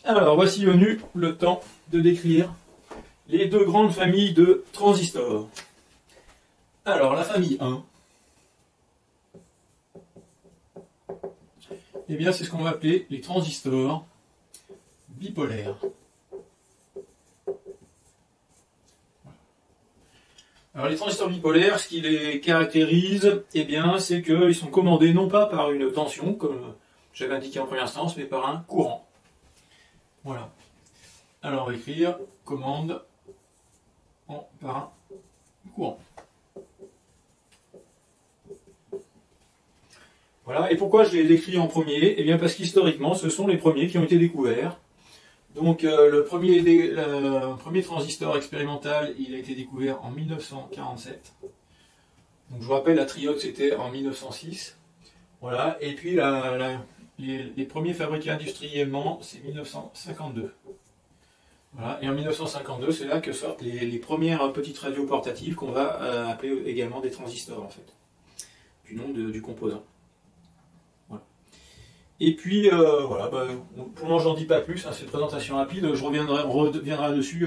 Alors, voici venu le temps de décrire les deux grandes familles de transistors. Alors, la famille 1, eh bien, c'est ce qu'on va appeler les transistors bipolaires. Alors, les transistors bipolaires, ce qui les caractérise, eh bien, c'est qu'ils sont commandés non pas par une tension, comme j'avais indiqué en première instance, mais par un courant. Voilà. Alors, on va écrire commande par un courant. Voilà. Et pourquoi je les écris en premier? Eh bien, parce qu'historiquement, ce sont les premiers qui ont été découverts. Donc, le premier transistor expérimental, il a été découvert en 1947. Donc, je vous rappelle, la triode, c'était en 1906. Voilà. Et puis, les premiers fabriqués industriellement, c'est 1952. Voilà. Et en 1952, c'est là que sortent les premières petites radios portatives qu'on va appeler également des transistors, en fait, du nom du composant. Voilà. Et puis, voilà, pour moi, j'en dis pas plus, hein, c'est une présentation rapide, je reviendrai dessus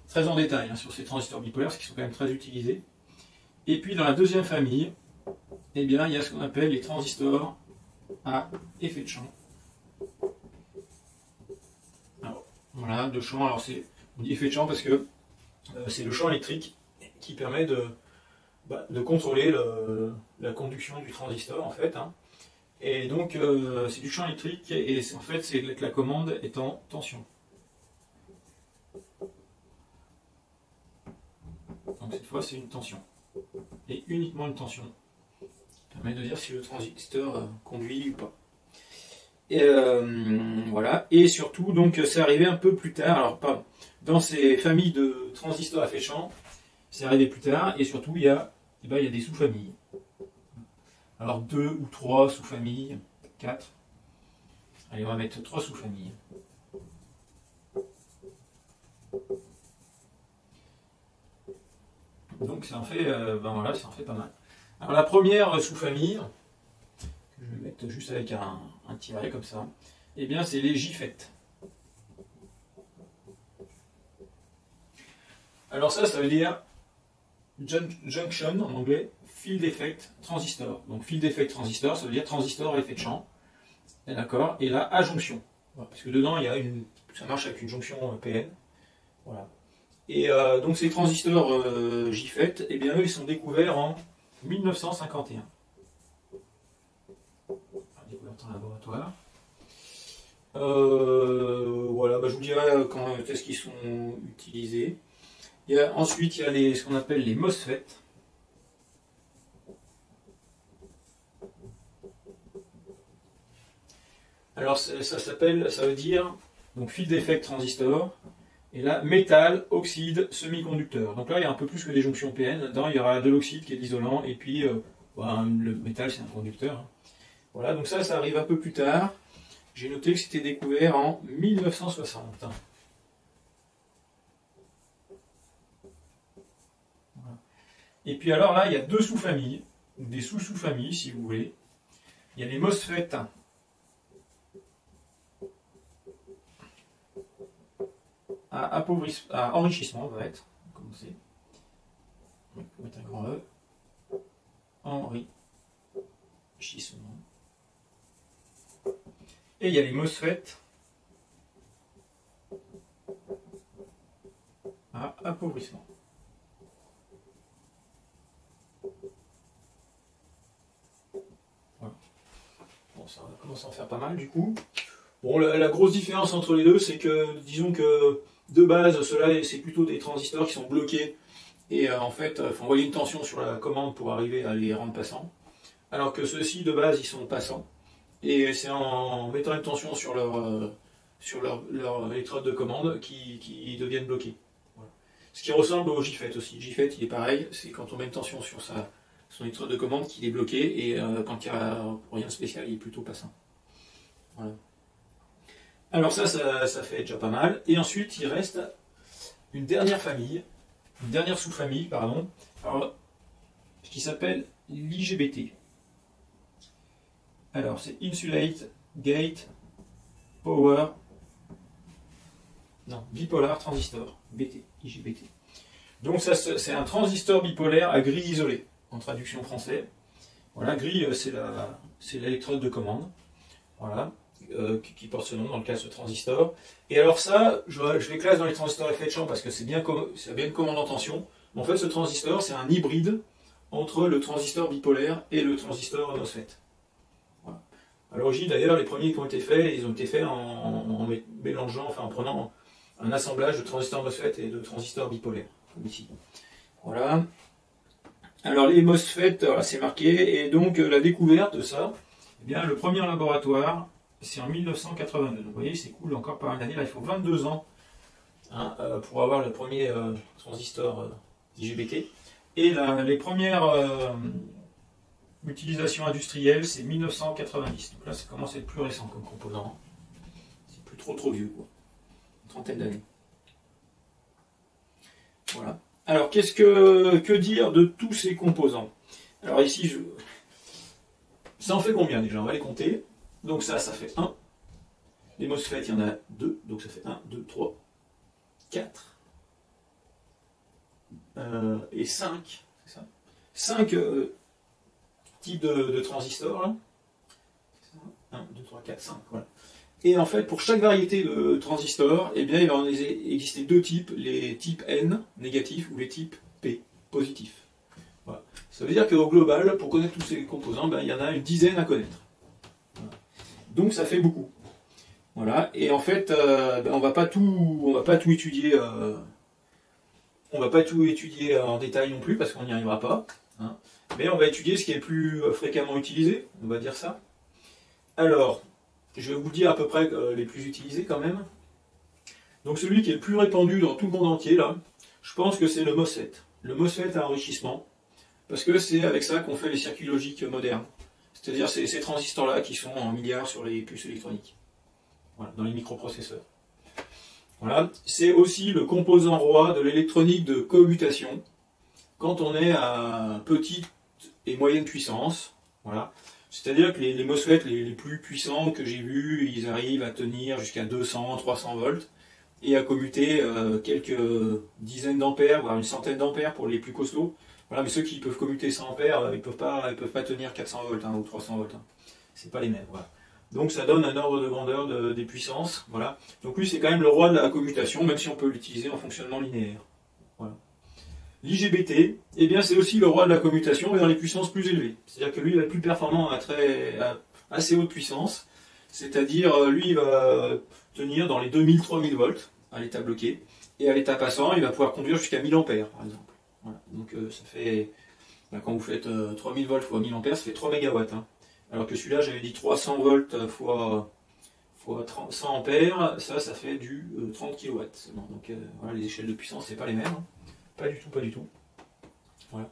très en détail, hein, sur ces transistors bipolaires, parce qu'ils sont quand même très utilisés. Et puis, dans la deuxième famille, eh bien, il y a ce qu'on appelle les transistors à effet de champ. Alors, voilà, de champ, alors on dit effet de champ parce que c'est le champ électrique qui permet de contrôler la conduction du transistor, en fait, hein. Et donc, c'est du champ électrique, et en fait, c'est que la commande est en tension. Donc, cette fois, c'est une tension. Et uniquement une tension. Qui permet de dire si le transistor conduit ou pas. Et voilà. Et surtout, donc, c'est arrivé un peu plus tard. Alors, pas dans ces familles de transistors à effet de champ, c'est arrivé plus tard. Et surtout, il y a des sous-familles. Alors 2 ou 3 sous-familles, 4. Allez, on va mettre 3 sous-familles. Donc ça en fait, voilà, ça en fait pas mal. Alors la première sous-famille, que je vais mettre juste avec un tiret comme ça, eh bien c'est les JFET. Alors ça veut dire Junction en anglais, Field Effect Transistor. Donc Field Effect Transistor, ça veut dire transistor à effet de champ. D'accord. Et là, adjonction. Voilà, parce que dedans, ça marche avec une jonction PN. Voilà. Et donc ces transistors JFET, eh bien eux, ils sont découverts en 1951. Découverts en laboratoire. Voilà, je vous dirai quand est-ce qu'ils sont utilisés. Ensuite, il y a ce qu'on appelle les MOSFET. Alors ça veut dire donc field effect transistor, et là métal, oxyde, semi-conducteur. Donc là il y a un peu plus que des jonctions PN. Dedans il y aura de l'oxyde qui est l'isolant, et puis le métal c'est un conducteur, hein. Voilà, donc ça arrive un peu plus tard. J'ai noté que c'était découvert en 1960. Voilà. Et puis alors là il y a deux sous-familles, ou des sous-sous-familles si vous voulez. Il y a les MOSFET à enrichissement, on va être, commencer. On va mettre un grand E. Enrichissement. Et il y a les MOSFET à appauvrissement. Voilà. Bon, ça commence à en faire pas mal du coup. Bon, la grosse différence entre les deux, c'est que, disons que de base, ceux-là, c'est plutôt des transistors qui sont bloqués, et en fait, il faut envoyer une tension sur la commande pour arriver à les rendre passants. Alors que ceux-ci, de base, ils sont passants, et c'est en mettant une tension sur leur électrode de commande qui deviennent bloqués. Voilà. Ce qui ressemble au JFET aussi. JFET, il est pareil, c'est quand on met une tension sur son électrode de commande qu'il est bloqué, et quand il n'y a rien de spécial, il est plutôt passant. Voilà. Alors ça fait déjà pas mal. Et ensuite, il reste une dernière sous-famille, pardon, alors, qui s'appelle l'IGBT. Alors, c'est Insulate Gate Power Non, bipolar transistor, BT, IGBT. Donc ça, c'est un transistor bipolaire à grille isolée, en traduction français. Voilà, grille, c'est l'électrode de commande, voilà, qui porte ce nom dans le cas de ce transistor. Et alors ça, je les classe dans les transistors effet de champ parce que c'est bien une commande en tension. Mais en fait, ce transistor, c'est un hybride entre le transistor bipolaire et le transistor MOSFET. Voilà. À l'origine, d'ailleurs, les premiers qui ont été faits, ils ont été faits en mélangeant, enfin en prenant un assemblage de transistors MOSFET et de transistors bipolaires, comme ici. Voilà. Alors les MOSFET, c'est marqué, et donc la découverte de ça, eh bien, le premier laboratoire, c'est en 1982. Donc vous voyez, c'est cool, encore pas mal d'années, là il faut 22 ans hein, pour avoir le premier transistor IGBT. Et les premières utilisations industrielles, c'est 1990. Donc là, ça commence à être plus récent comme composant. C'est plus trop vieux, quoi. Une trentaine d'années. Voilà. Alors, que dire de tous ces composants? Alors ici, ça en fait combien déjà? On va les compter. Donc ça fait 1. Les MOSFET, il y en a 2. Donc ça fait 1, 2, 3, 4. Et 5. C'est ça. 5 types de transistors. Là. 1, 2, 3, 4, 5. Voilà. Et en fait, pour chaque variété de transistors, eh bien, il va en exister deux types, les types N, négatifs, ou les types P, positifs. Voilà. Ça veut dire qu'au global, pour connaître tous ces composants, ben, il y en a une dizaine à connaître. Voilà. Donc ça fait beaucoup. Voilà. Et en fait, ben, on va pas tout étudier. On va pas tout étudier en détail non plus, parce qu'on n'y arrivera pas. Hein. Mais on va étudier ce qui est le plus fréquemment utilisé, on va dire ça. Alors, je vais vous dire à peu près les plus utilisés quand même. Donc celui qui est le plus répandu dans tout le monde entier, là, je pense que c'est le MOSFET. Le MOSFET à enrichissement, parce que c'est avec ça qu'on fait les circuits logiques modernes. C'est-à-dire ces transistors-là qui sont en milliards sur les puces électroniques, voilà, dans les microprocesseurs. Voilà. C'est aussi le composant roi de l'électronique de commutation, quand on est à petite et moyenne puissance. Voilà. C'est-à-dire que les MOSFET les plus puissants que j'ai vus, ils arrivent à tenir jusqu'à 200, 300 volts et à commuter quelques dizaines d'ampères, voire une centaine d'ampères pour les plus costauds. Voilà, mais ceux qui peuvent commuter 100 ampères, ils peuvent pas tenir 400 volts hein, ou 300 volts. Hein. C'est pas les mêmes. Voilà. Donc ça donne un ordre de grandeur des puissances. Voilà. Donc lui, c'est quand même le roi de la commutation, même si on peut l'utiliser en fonctionnement linéaire. Voilà. L'IGBT, eh bien c'est aussi le roi de la commutation, mais dans les puissances plus élevées. C'est-à-dire que lui, il va être plus performant à assez haute puissance. C'est-à-dire, lui, il va tenir dans les 2000-3000 volts à l'état bloqué. Et à l'état passant, il va pouvoir conduire jusqu'à 1000 ampères, par exemple. Voilà. Donc ça fait, quand vous faites 3000 volts fois 1000 ampères, ça fait 3 mégawatts. Hein. Alors que celui-là, j'avais dit 300 volts fois 100 ampères, ça fait du 30 kW. Donc voilà, les échelles de puissance, c'est pas les mêmes. Hein. Pas du tout, pas du tout. Voilà.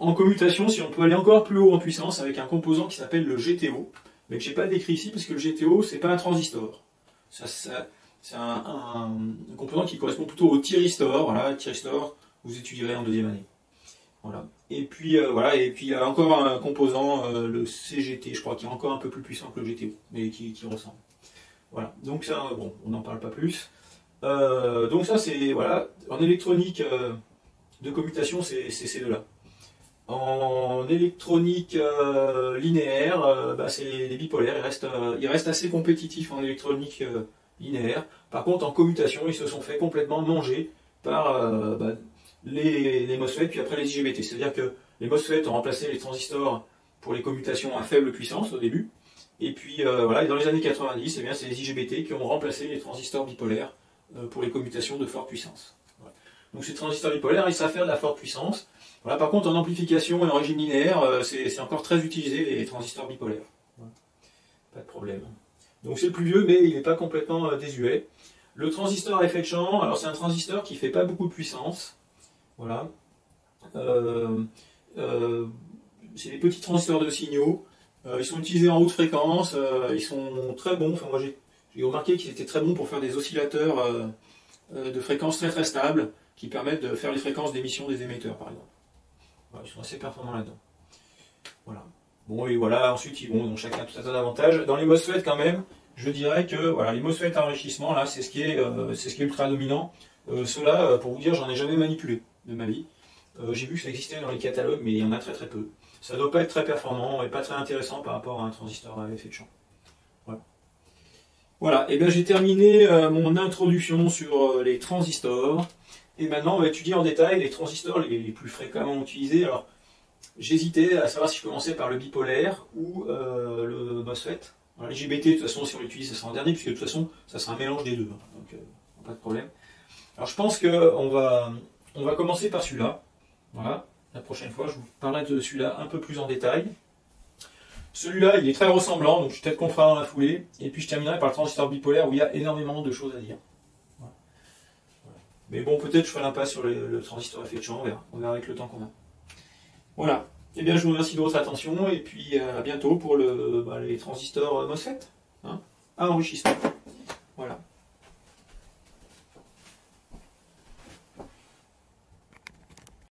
En commutation, si on peut aller encore plus haut en puissance avec un composant qui s'appelle le GTO, mais que je n'ai pas décrit ici parce que le GTO, c'est pas un transistor. C'est un composant qui correspond plutôt au thyristor. Voilà, thyristor, vous étudierez en deuxième année. Voilà. Et puis voilà, et puis il y a encore un composant, le CGT, je crois, qui est encore un peu plus puissant que le GTO, mais qui ressemble. Voilà. Donc ça, bon, on n'en parle pas plus. Donc ça c'est voilà, en électronique de commutation c'est ces deux-là. En électronique linéaire, c'est les bipolaires, ils restent assez compétitifs en électronique linéaire. Par contre en commutation ils se sont fait complètement manger par les MOSFET puis après les IGBT. C'est-à-dire que les MOSFET ont remplacé les transistors pour les commutations à faible puissance au début. Et puis voilà, et dans les années 90, eh bien, c'est les IGBT qui ont remplacé les transistors bipolaires pour les commutations de forte puissance. Voilà. Donc ces transistors bipolaires, ils savent faire de la forte puissance. Voilà, par contre, en amplification et en régime linéaire, c'est encore très utilisé les transistors bipolaires. Voilà. Pas de problème. Donc c'est le plus vieux, mais il n'est pas complètement désuet. Le transistor à effet de champ, alors c'est un transistor qui ne fait pas beaucoup de puissance. Voilà. C'est des petits transistors de signaux. Ils sont utilisés en haute fréquence. Ils sont très bons. Enfin, moi, j'ai remarqué qu'ils étaient très bons pour faire des oscillateurs de fréquences très très stables qui permettent de faire les fréquences d'émission des émetteurs, par exemple. Voilà, ils sont assez performants là-dedans. Voilà. Bon, et voilà, ensuite, ils ont chacun tout un tas d'avantages. Dans les MOSFET, quand même, je dirais que voilà, les MOSFET à enrichissement, là, c'est ce qui est ultra dominant. Ceux-là, pour vous dire, j'en ai jamais manipulé de ma vie. J'ai vu que ça existait dans les catalogues, mais il y en a très très peu. Ça doit pas être très performant et pas très intéressant par rapport à un transistor à effet de champ. Voilà. Voilà, et bien j'ai terminé mon introduction sur les transistors. Et maintenant, on va étudier en détail les transistors les plus fréquemment utilisés. Alors, j'hésitais à savoir si je commençais par le bipolaire ou le MOSFET. Alors, l'IGBT, de toute façon, si on l'utilise, ça sera en dernier, puisque de toute façon, ça sera un mélange des deux. Donc, pas de problème. Alors, je pense qu'on va commencer par celui-là. Voilà. La prochaine fois, je vous parlerai de celui-là un peu plus en détail. Celui-là, il est très ressemblant, donc peut-être qu'on fera dans la foulée. Et puis, je terminerai par le transistor bipolaire, où il y a énormément de choses à dire. Voilà. Mais bon, peut-être je ferai l'impasse sur le transistor effet de champ, on verra avec le temps qu'on a. Voilà. Eh bien, je vous remercie de votre attention, et puis à bientôt pour les transistors MOSFET, hein, à enrichissement.